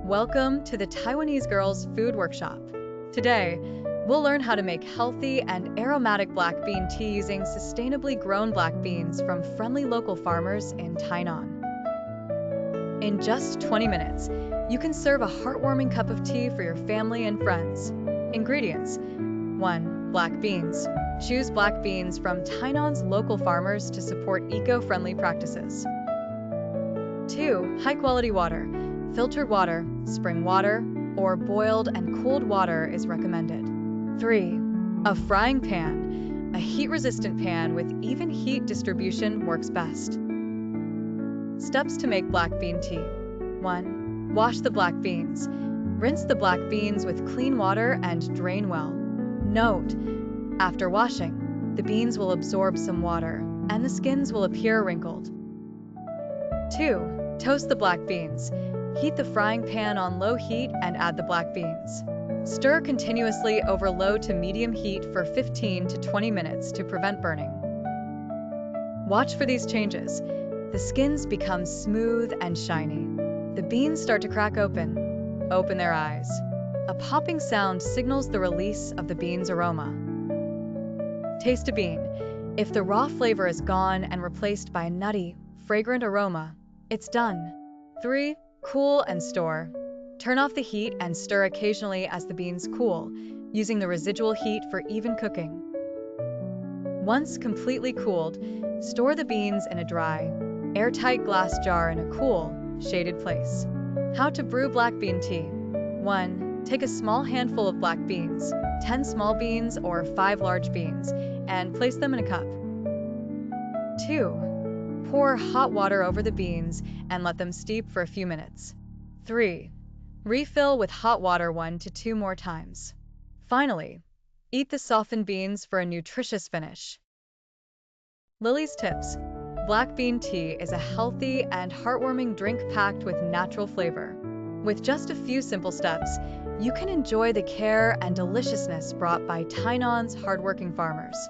Welcome to the Taiwanese Girls Food Workshop. Today, we'll learn how to make healthy and aromatic black bean tea using sustainably grown black beans from friendly local farmers in Tainan. In just 20 minutes, you can serve a heartwarming cup of tea for your family and friends. Ingredients: 1. Black beans. Choose black beans from Tainan's local farmers to support eco-friendly practices. 2. High-quality water. Filtered water, spring water, or boiled and cooled water is recommended. 3. A frying pan. A heat-resistant pan with even heat distribution works best. Steps to make black bean tea. 1. Wash the black beans. Rinse the black beans with clean water and drain well. Note: after washing, the beans will absorb some water, and the skins will appear wrinkled. 2. Toast the black beans. Heat the frying pan on low heat and add the black beans. Stir continuously over low to medium heat for 15 to 20 minutes to prevent burning. Watch for these changes. The skins become smooth and shiny. The beans start to crack open. Open their eyes. A popping sound signals the release of the bean's aroma. Taste a bean. If the raw flavor is gone and replaced by a nutty, fragrant aroma, it's done. 3. Cool and store. Turn off the heat and stir occasionally as the beans cool, using the residual heat for even cooking. Once completely cooled, store the beans in a dry, airtight glass jar in a cool, shaded place. How to brew black bean tea. 1. Take a small handful of black beans, 10 small beans or 5 large beans, and place them in a cup. 2. Pour hot water over the beans and let them steep for a few minutes. 3. Refill with hot water 1 to 2 more times. Finally, eat the softened beans for a nutritious finish. Lily's tips. Black bean tea is a healthy and heartwarming drink packed with natural flavor. With just a few simple steps, you can enjoy the care and deliciousness brought by Tainan's hardworking farmers.